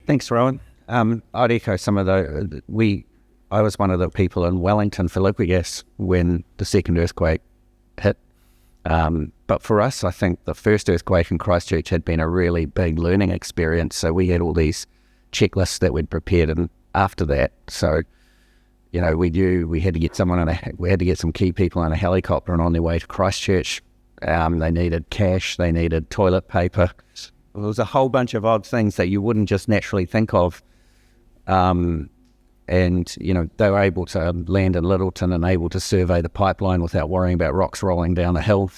Thanks, Rowan. I'd echo some of I was one of the people in Wellington for Liquigas when the second earthquake hit. But for us, I think the first earthquake in Christchurch had been a really big learning experience. So we had all these checklists that we'd prepared, and after that, so we knew we had to get we had to get some key people on a helicopter and on their way to Christchurch. They needed cash, they needed toilet paper. There was a whole bunch of odd things that you wouldn't just naturally think of. And they were able to land in Littleton and able to survey the pipeline without worrying about rocks rolling down a hill.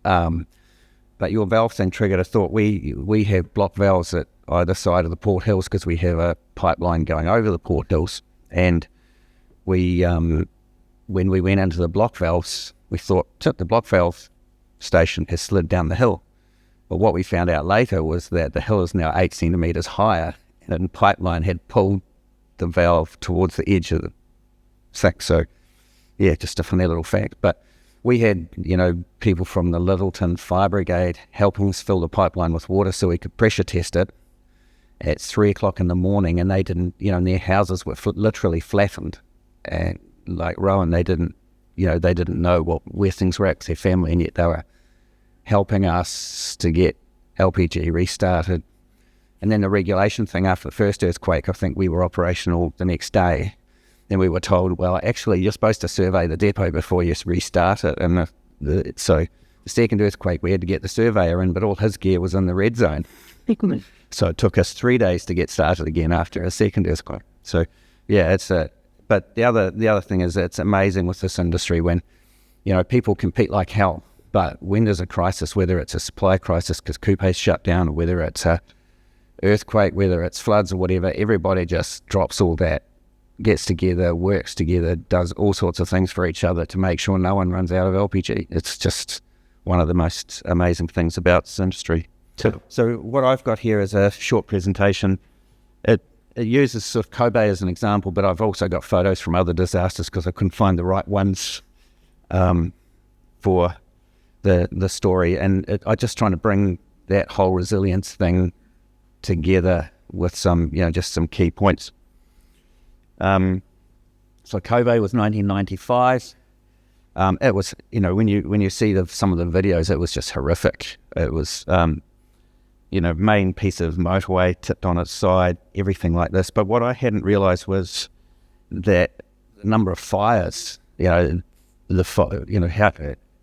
But your valve thing triggered a thought. We have block valves at either side of the port hills because we have a pipeline going over the port hills. And we, when we went into the block valves, we thought, the block valve station has slid down the hill. But what we found out later was that the hill is now 8 centimetres higher, and the pipeline had pulled the valve towards the edge of the thing. So, yeah, just a funny little fact. But we had, people from the Littleton Fire Brigade helping us fill the pipeline with water so we could pressure test it at 3 o'clock in the morning, and they didn't, and their houses were literally flattened. And like Rowan, they didn't know where things were at with their family, and yet they were helping us to get LPG restarted. And then the regulation thing after the first earthquake, I think we were operational the next day. Then we were told, well, actually, you're supposed to survey the depot before you restart it. And so the second earthquake, we had to get the surveyor in, but all his gear was in the red zone. So it took us 3 days to get started again after a second earthquake. So, yeah, but the other thing is it's amazing with this industry when, people compete like hell. But when there's a crisis, whether it's a supply crisis because Kupe's shut down, or whether it's a earthquake, whether it's floods or whatever, everybody just drops all that, gets together, works together, does all sorts of things for each other to make sure no one runs out of LPG. It's just one of the most amazing things about this industry. So what I've got here is a short presentation. It uses sort of Kobe as an example, but I've also got photos from other disasters because I couldn't find the right ones for the story. And I just trying to bring that whole resilience thing together with some, just some key points. So Kobe was 1995. It was, when you see some of the videos, it was just horrific. It was, main piece of motorway tipped on its side, everything like this. But what I hadn't realised was that the number of fires,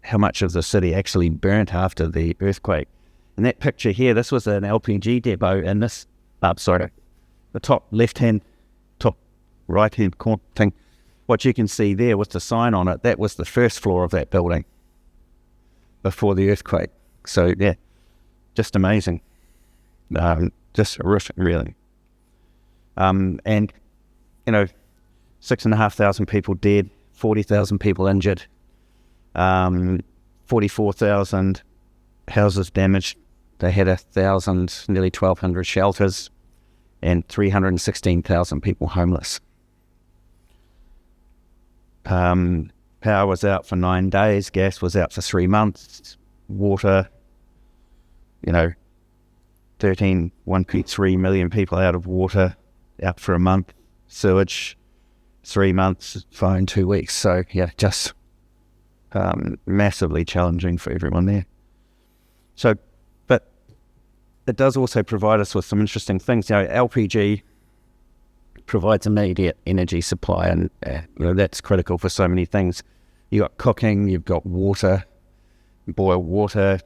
how much of the city actually burnt after the earthquake. And that picture here, this was an LPG depot, and this, the top left-hand, top right-hand corner thing, what you can see there with the sign on it, that was the first floor of that building before the earthquake. So, yeah, just amazing. Just horrific, really. And, 6,500 people dead, 40,000 people injured, 44,000 houses damaged. They had 1,000, nearly 1,200 shelters, and 316,000 people homeless. Power was out for 9 days. Gas was out for 3 months. Water, 1.3 million people out of water, out for a month. Sewage, 3 months. Phone, 2 weeks. So, yeah, just massively challenging for everyone there. So, but it does also provide us with some interesting things. LPG provides immediate energy supply, and that's critical for so many things. You've got cooking, you've got water, boiled water,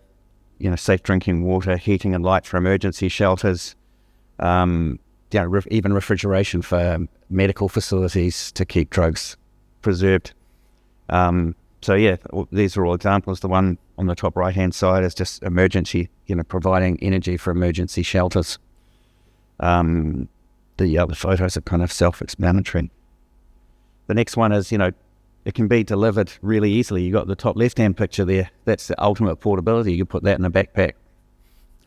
safe drinking water, heating and light for emergency shelters, even refrigeration for medical facilities to keep drugs preserved. So yeah, these are all examples. The one on the top right-hand side is just emergency, providing energy for emergency shelters. The other photos are kind of self-explanatory. The next one is, it can be delivered really easily. You got the top left-hand picture there. That's the ultimate portability. You can put that in a backpack.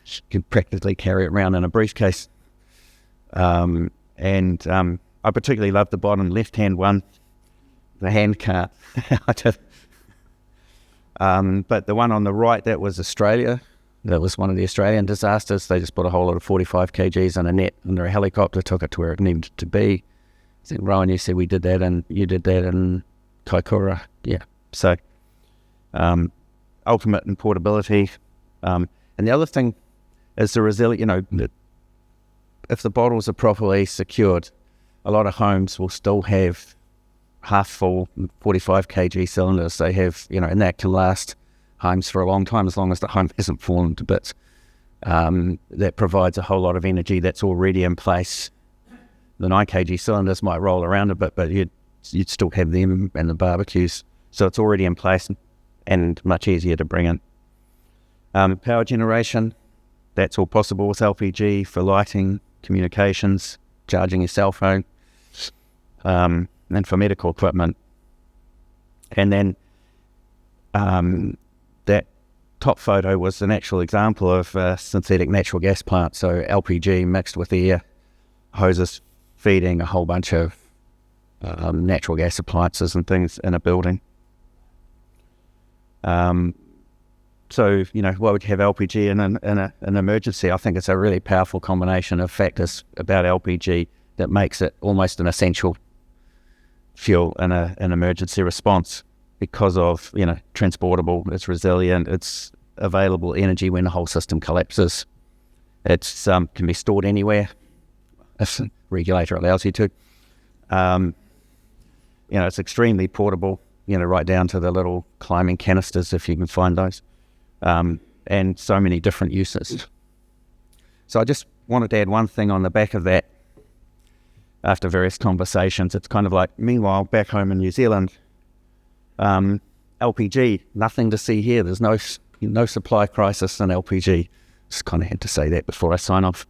You can practically carry it around in a briefcase. I particularly love the bottom left-hand one, the hand cart. But the one on the right, that was Australia. That was one of the Australian disasters. They just put a whole lot of 45 kgs in a net under a helicopter, took it to where it needed to be. I think, Rowan, you said we did that, and you did that in Kaikoura. Yeah. So, ultimate in portability. And the other thing is the resilience. If the bottles are properly secured, a lot of homes will still have half full 45 kg cylinders. They have, and that can last homes for a long time, as long as the home hasn't fallen to bits. That provides a whole lot of energy that's already in place. The 9 kg cylinders might roll around a bit, but you'd still have them and the barbecues. So it's already in place and much easier to bring in. Power generation, that's all possible with LPG for lighting, communications, charging your cell phone, and for medical equipment. And then that top photo was an actual example of a synthetic natural gas plant. So LPG mixed with air, hoses feeding a whole bunch of natural gas appliances and things in a building. So, why would you have LPG in an emergency? I think it's a really powerful combination of factors about LPG that makes it almost an essential fuel in an emergency response because of, transportable, it's resilient, it's available energy when the whole system collapses. It's can be stored anywhere if the regulator allows you to. It's extremely portable, right down to the little climbing canisters if you can find those. And so many different uses. So I just wanted to add one thing on the back of that. After various conversations, it's kind of like, meanwhile, back home in New Zealand, LPG, nothing to see here. There's no supply crisis in LPG. Just kind of had to say that before I sign off.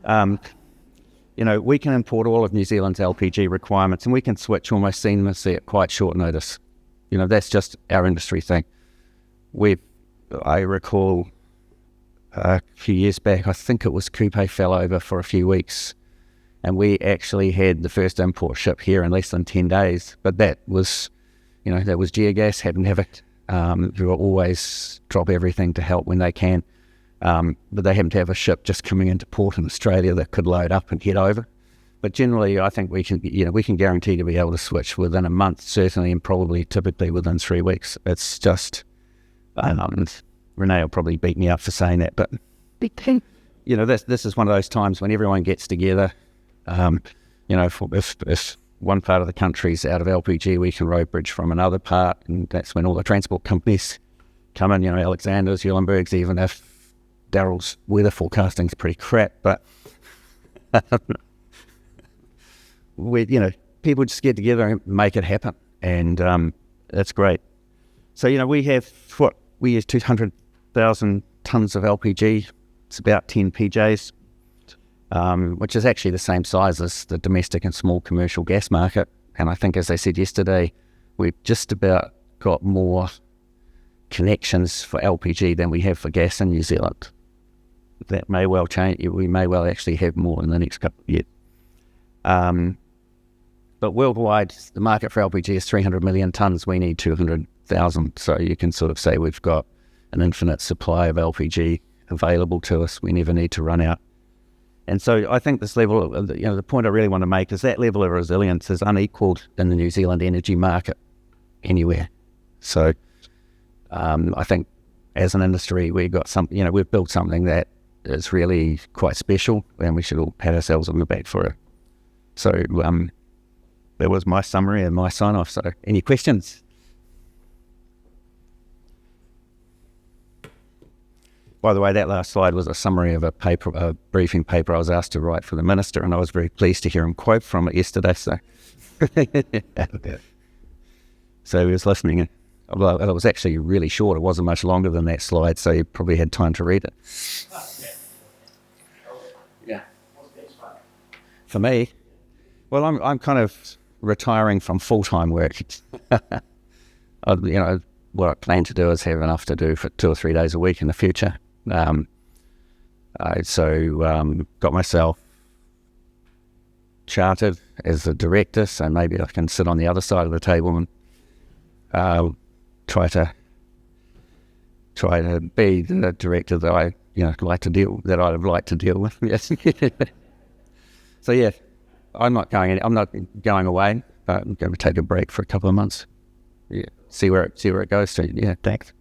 We can import all of New Zealand's LPG requirements, and we can switch almost seamlessly at quite short notice. That's just our industry thing. I recall a few years back, I think it was Coupe fell over for a few weeks, and we actually had the first import ship here in less than 10 days. But that was, that was Geogas, hadn't have it. Who will always drop everything to help when they can. But they happen to have a ship just coming into port in Australia that could load up and head over. But generally, I think we can guarantee to be able to switch within a month, certainly, and probably typically within 3 weeks. It's just, Renee will probably beat me up for saying that, but this is one of those times when everyone gets together. If one part of the country's out of LPG, we can road bridge from another part, and that's when all the transport companies come in. Alexander's, Eulenberg's, even if Darrell's weather forecasting's pretty crap, but people just get together and make it happen, and that's great. So we use 200,000 tonnes of LPG. It's about 10 PJs, which is actually the same size as the domestic and small commercial gas market. And I think, as I said yesterday, we've just about got more connections for LPG than we have for gas in New Zealand. That may well change. We may well actually have more in the next couple of years. But worldwide, the market for LPG is 300 million tonnes. We need 200,000. So you can sort of say we've got an infinite supply of LPG available to us. We never need to run out. And so I think this level, the point I really want to make is that level of resilience is unequaled in the New Zealand energy market anywhere. So I think as an industry, we've built something that is really quite special, and we should all pat ourselves on the back for it. So that was my summary and my sign-off. So any questions? By the way, that last slide was a summary of a briefing paper I was asked to write for the minister, and I was very pleased to hear him quote from it yesterday. So, so he was listening. It was actually really short. It wasn't much longer than that slide, so he probably had time to read it. Yeah. For me, well, I'm kind of retiring from full-time work. What I plan to do is have enough to do for 2 or 3 days a week in the future. Got myself chartered as a director, so maybe I can sit on the other side of the table and try to try to be the director that I'd have liked to deal with. Yes. So yeah, I'm not going away. But I'm going to take a break for a couple of months. Yeah, see where it goes to. Yeah, thanks.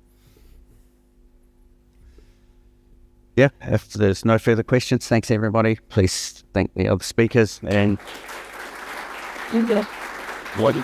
Yeah, if there's no further questions, thanks everybody. Please thank the other speakers and. What?